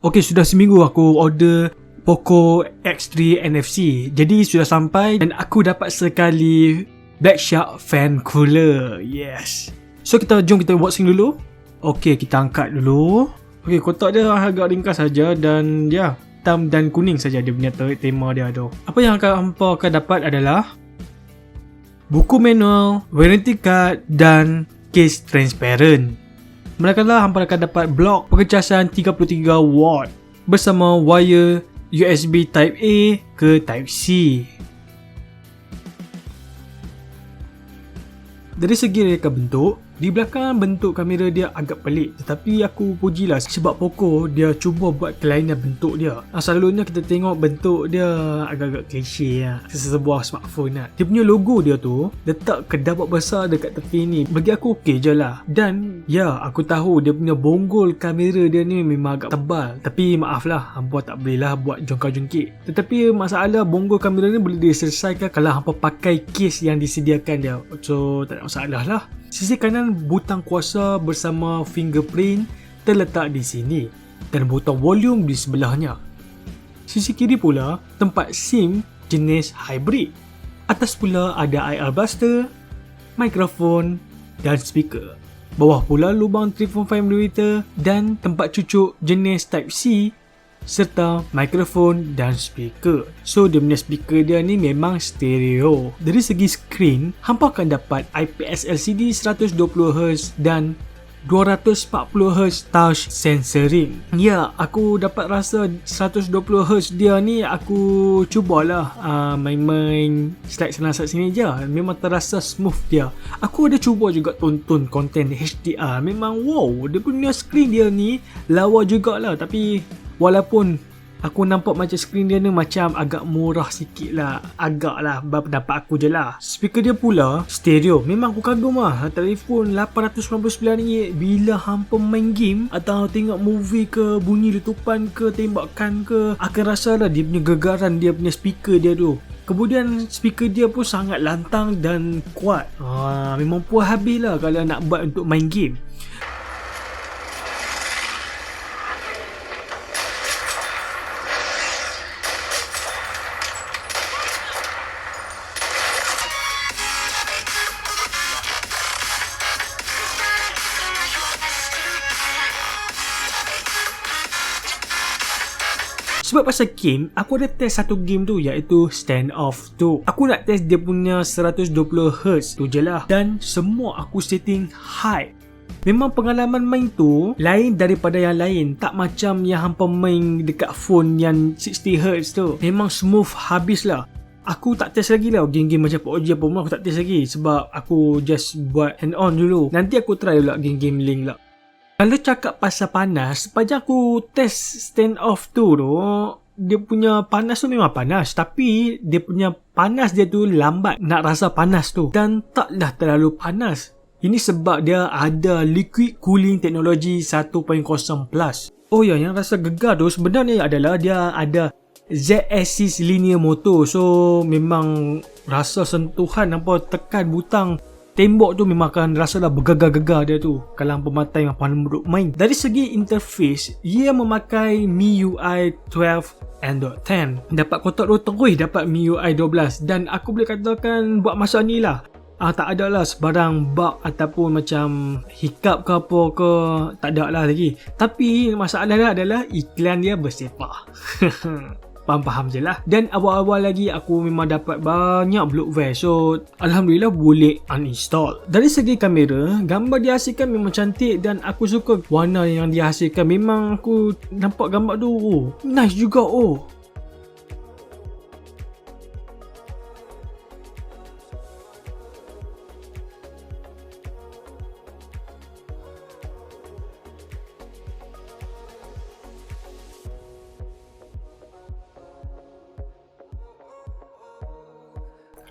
Okay, sudah seminggu aku order POCO X3 NFC. Jadi sudah sampai dan aku dapat sekali Black Shark fan cooler. Yes. So jom kita unboxing dulu. Okay, kita angkat dulu. Okay, kotak dia agak ringkas saja dan ya, hitam dan kuning saja dia punya tema dia tu. Apa yang hampa akan dapat adalah buku manual, warranty card dan case transparent. Manakala hampa akan dapat blok pengecasan 33 watt bersama wire USB Type A ke Type C. Dari segi reka bentuk, di belakang bentuk kamera dia agak pelik, tetapi aku pujilah sebab POCO dia cuba buat kelainan bentuk dia. Selalunya kita tengok bentuk dia agak-agak klise lah, sebuah smartphone lah. Dia punya logo dia tu letak kedabak besar dekat tepi ni, bagi aku okey je lah. Dan ya, aku tahu dia punya bonggol kamera dia ni memang agak tebal, tapi maaf lah, hampa tak boleh lah buat jongkak-jongkik. Tetapi masalah bonggol kamera ni boleh diselesaikan kalau hampa pakai case yang disediakan dia, so tak ada masalah lah. Sisi kanan butang kuasa bersama fingerprint terletak di sini dan butang volume di sebelahnya. Sisi kiri pula tempat SIM jenis hybrid. Atas pula ada IR blaster, mikrofon dan speaker. Bawah pula lubang 3.5mm dan tempat cucuk jenis Type C serta mikrofon dan speaker. So dia punya speaker dia ni memang stereo. Dari segi skrin, hampa akan dapat IPS LCD 120Hz dan 240Hz touch sensoring. Ya, aku dapat rasa 120Hz dia ni aku cubalah main-main slide sana slide sini je. Memang terasa smooth dia. Aku ada cuba juga tonton konten HDR. Memang wow, dia punya skrin dia ni lawa jugalah, tapi walaupun aku nampak macam skrin dia ni macam agak murah sikit lah. Agak lah, pendapat aku je lah. Speaker dia pula stereo. Memang aku kagum lah. Telefon RM899 bila hampa main game atau tengok movie ke, bunyi letupan ke, tembakan ke, akan rasa lah dia punya gegaran dia punya speaker dia tu. Kemudian speaker dia pun sangat lantang dan kuat. Memang puas habis lah kalau nak buat untuk main game. Sebab pasal game, aku ada test satu game tu, iaitu Standoff tu. Aku nak test dia punya 120Hz tu je lah. Dan semua aku setting high. Memang pengalaman main tu lain daripada yang lain. Tak macam yang hampa main dekat phone yang 60Hz tu. Memang smooth habis lah. Aku tak test lagi lah game-game macam PUBG apa pun aku tak test lagi. Sebab aku just buat hand on dulu. Nanti aku try pula game-game link lah. Kalau cakap pasal panas, sepanjang aku test Standoff tu, dia punya panas tu memang panas. Tapi dia punya panas dia tu lambat nak rasa panas tu. Dan taklah terlalu panas. Ini sebab dia ada liquid cooling teknologi 1.0 plus. Oh ya, yang rasa gegar tu sebenarnya adalah dia ada Z-axis linear motor. So memang rasa sentuhan apa tekan butang tembok tu memang akan rasa dah bergegar-gegar dia tu kalau pematai yang pandai duduk main. Dari segi interface, ia memakai MIUI 12 Android 10. Dapat kotak terus dapat MIUI 12 dan aku boleh katakan buat masa ni lah tak ada lah sebarang bug ataupun macam hiccup ke apa ke, tak ada lah lagi. Tapi masalah dia adalah iklan dia bersepah. Faham-faham je lah. Dan awal-awal lagi aku memang dapat banyak bloatware. So alhamdulillah boleh uninstall. Dari segi kamera, gambar dihasilkan memang cantik dan aku suka warna yang dihasilkan. Memang aku nampak gambar tu nice juga.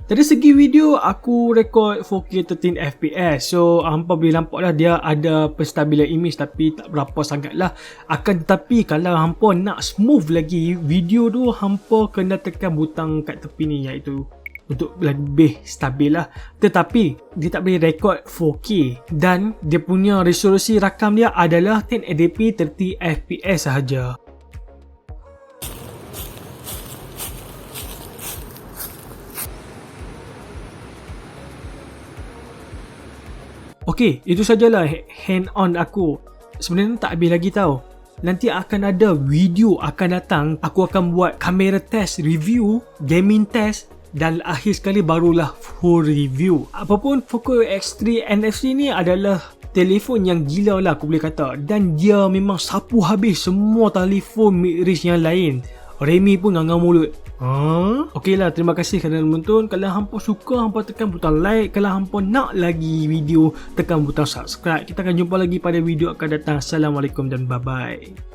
Dari segi video, aku rekod 4K 13fps. So hampa boleh nampak lah dia ada penstabilan image tapi tak berapa sangat lah. Akan tetapi kalau hampa nak smooth lagi video tu, hampa kena tekan butang kat tepi ni, iaitu untuk lebih stabil lah. Tetapi dia tak boleh rekod 4K dan dia punya resolusi rakam dia adalah 1080p 30fps sahaja. Okey, itu sajalah hand on aku. Sebenarnya tak habis lagi tau. Nanti akan ada video akan datang. Aku akan buat kamera test review, gaming test, dan akhir sekali barulah full review. Apapun, POCO X3 NFC ni adalah telefon yang gila lah aku boleh kata. Dan dia memang sapu habis semua telefon mid-range yang lain. Remi pun ngangau mulut. Okey lah, terima kasih kerana menonton. Kalau hampa suka, hampa tekan butang like. Kalau hampa nak lagi video, tekan butang subscribe. Kita akan jumpa lagi pada video akan datang. Assalamualaikum dan bye-bye.